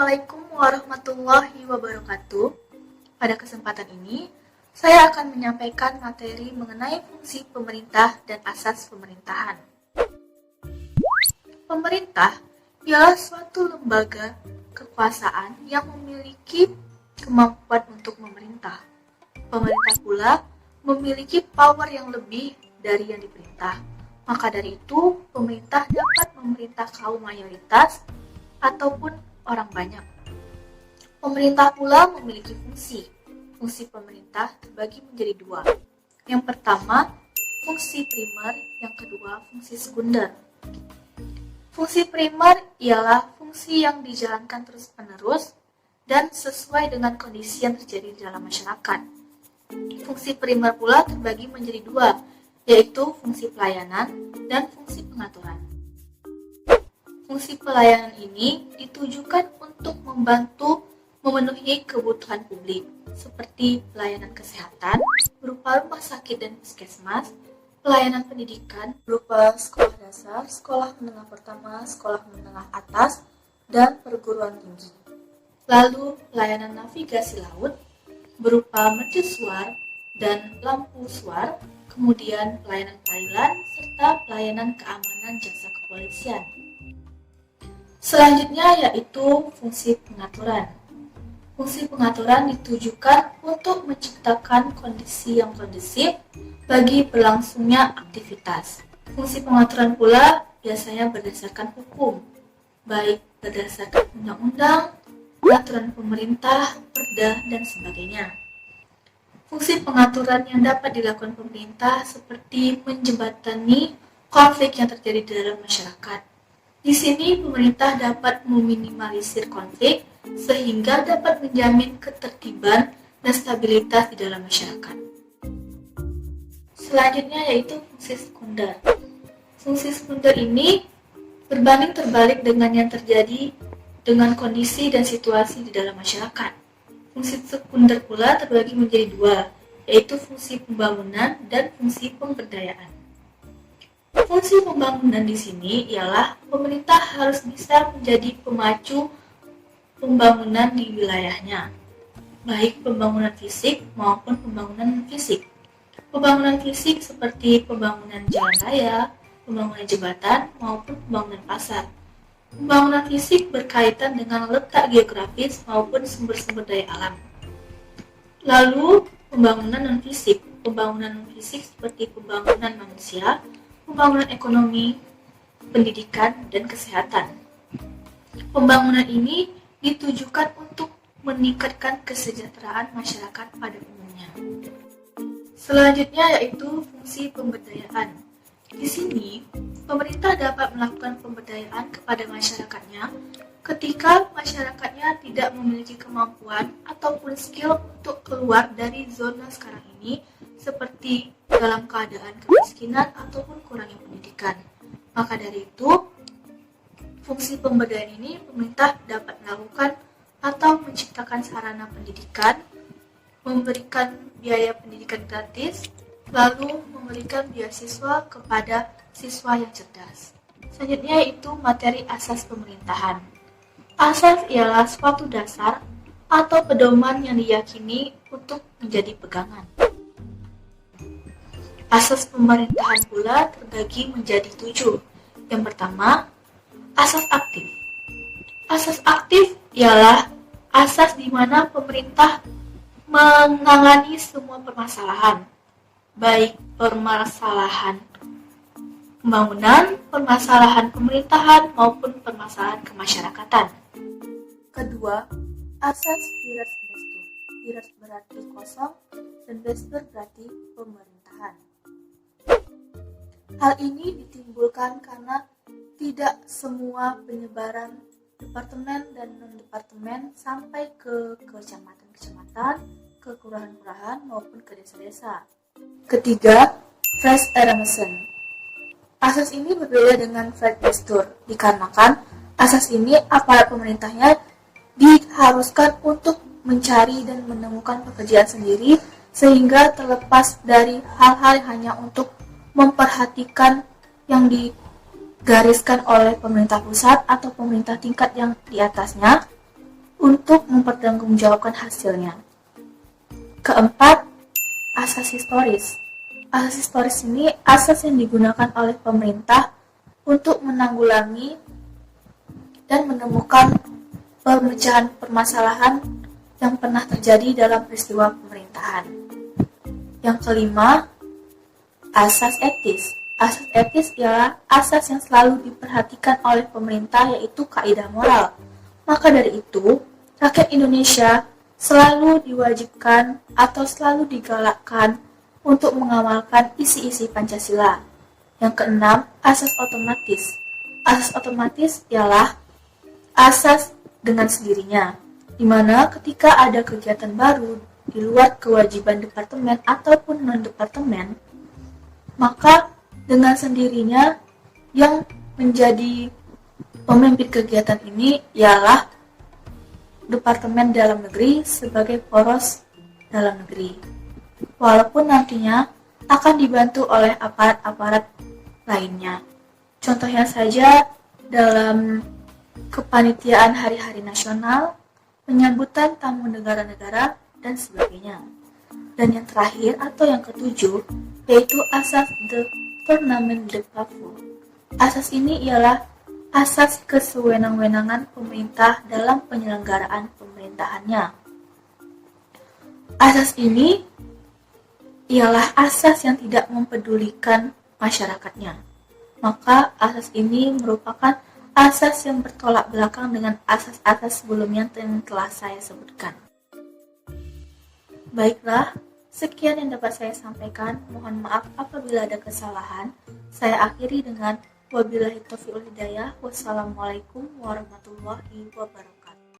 Assalamualaikum warahmatullahi wabarakatuh. Pada kesempatan ini, saya akan menyampaikan materi mengenai fungsi pemerintah dan asas pemerintahan. Pemerintah ialah suatu lembaga kekuasaan yang memiliki kemampuan untuk memerintah. Pemerintah pula memiliki power yang lebih dari yang diperintah. Maka dari itu, pemerintah dapat memerintah kaum mayoritas ataupun orang banyak. Pemerintah pula memiliki fungsi. Fungsi pemerintah terbagi menjadi dua. Yang pertama, fungsi primer, yang kedua, fungsi sekunder. Fungsi primer ialah fungsi yang dijalankan terus-menerus dan sesuai dengan kondisi yang terjadi di dalam masyarakat. Fungsi primer pula terbagi menjadi dua, yaitu fungsi pelayanan dan fungsi pengaturan. Fungsi pelayanan ini ditujukan untuk membantu memenuhi kebutuhan publik, seperti pelayanan kesehatan berupa rumah sakit dan puskesmas, pelayanan pendidikan berupa sekolah dasar, sekolah menengah pertama, sekolah menengah atas, dan perguruan tinggi. Lalu pelayanan navigasi laut berupa mercusuar dan lampu suar, kemudian pelayanan peradilan, serta pelayanan keamanan jasa kepolisian. Selanjutnya yaitu fungsi pengaturan. Fungsi pengaturan ditujukan untuk menciptakan kondisi yang kondusif bagi berlangsungnya aktivitas. Fungsi pengaturan pula biasanya berdasarkan hukum, baik berdasarkan undang-undang, peraturan pemerintah, perda, dan sebagainya. Fungsi pengaturan yang dapat dilakukan pemerintah seperti menjembatani konflik yang terjadi di dalam masyarakat. Di sini pemerintah dapat meminimalisir konflik sehingga dapat menjamin ketertiban dan stabilitas di dalam masyarakat. Selanjutnya yaitu fungsi sekunder. Fungsi sekunder ini berbanding terbalik dengan yang terjadi dengan kondisi dan situasi di dalam masyarakat. Fungsi sekunder pula terbagi menjadi dua, yaitu fungsi pembangunan dan fungsi pemberdayaan. Fungsi pembangunan di sini ialah pemerintah harus bisa menjadi pemacu pembangunan di wilayahnya, baik pembangunan fisik maupun pembangunan fisik. Pembangunan fisik seperti pembangunan jalan raya, pembangunan jembatan, maupun pembangunan pasar. Pembangunan fisik berkaitan dengan letak geografis maupun sumber-sumber daya alam. Lalu, pembangunan non-fisik. Pembangunan non-fisik seperti pembangunan manusia, pembangunan ekonomi, pendidikan, dan kesehatan. Pembangunan ini ditujukan untuk meningkatkan kesejahteraan masyarakat pada umumnya. Selanjutnya yaitu fungsi pemberdayaan. Di sini, pemerintah dapat melakukan pemberdayaan kepada masyarakatnya ketika masyarakatnya tidak memiliki kemampuan ataupun skill untuk keluar dari zona sekarang ini, seperti dalam keadaan kemiskinan ataupun kurangnya pendidikan. Maka dari itu, fungsi pemberdayaan ini pemerintah dapat melakukan atau menciptakan sarana pendidikan, memberikan biaya pendidikan gratis, lalu memberikan beasiswa kepada siswa yang cerdas. Selanjutnya yaitu materi asas pemerintahan. Asas ialah suatu dasar atau pedoman yang diyakini untuk menjadi pegangan. Asas pemerintahan pula terbagi menjadi 7. Yang pertama, asas aktif. Asas aktif ialah asas di mana pemerintah menangani semua permasalahan, baik permasalahan pembangunan, permasalahan pemerintahan, maupun permasalahan kemasyarakatan. Kedua, asas Wiras Bestur. Wiras berarti kosong, dan Bestur berarti pemerintahan. Hal ini ditimbulkan karena tidak semua penyebaran departemen dan non-departemen sampai ke kecamatan-kecamatan, ke kelurahan-kelurahan, maupun ke desa-desa. Ketiga, Fresh Eremsen. Asas ini berbeda dengan Wiras Bestur, dikarenakan asas ini aparat pemerintahnya diharuskan untuk mencari dan menemukan pekerjaan sendiri sehingga terlepas dari hal-hal hanya untuk memperhatikan yang digariskan oleh pemerintah pusat atau pemerintah tingkat yang di atasnya. untuk mempertanggungjawabkan hasilnya. Keempat, asas historis. Asas historis ini asas yang digunakan oleh pemerintah untuk menanggulangi dan menemukan pemecahan permasalahan yang pernah terjadi dalam peristiwa pemerintahan. Yang kelima, asas etis. Asas etis ialah asas yang selalu diperhatikan oleh pemerintah, yaitu kaidah moral. Maka dari itu, rakyat Indonesia selalu diwajibkan atau selalu digalakkan untuk mengamalkan isi-isi Pancasila. Yang keenam, asas otomatis. Asas otomatis ialah asas dengan sendirinya, di mana ketika ada kegiatan baru di luar kewajiban departemen ataupun non-departemen, maka dengan sendirinya yang menjadi pemimpin kegiatan ini ialah Departemen Dalam Negeri sebagai poros dalam negeri. Walaupun nantinya akan dibantu oleh aparat-aparat lainnya. Contohnya saja dalam kepanitiaan hari-hari nasional, penyambutan tamu negara-negara, dan sebagainya. Dan yang terakhir atau yang ketujuh, yaitu asas the tournament de partout. Asas ini ialah asas kesewenang-wenangan pemerintah dalam penyelenggaraan pemerintahannya. Asas ini ialah asas yang tidak mempedulikan masyarakatnya. Maka asas ini merupakan asas yang bertolak belakang dengan asas-asas sebelumnya yang telah saya sebutkan. Baiklah, sekian yang dapat saya sampaikan. Mohon maaf apabila ada kesalahan. Saya akhiri dengan wabillahi taufiq wal hidayah. Wassalamualaikum warahmatullahi wabarakatuh.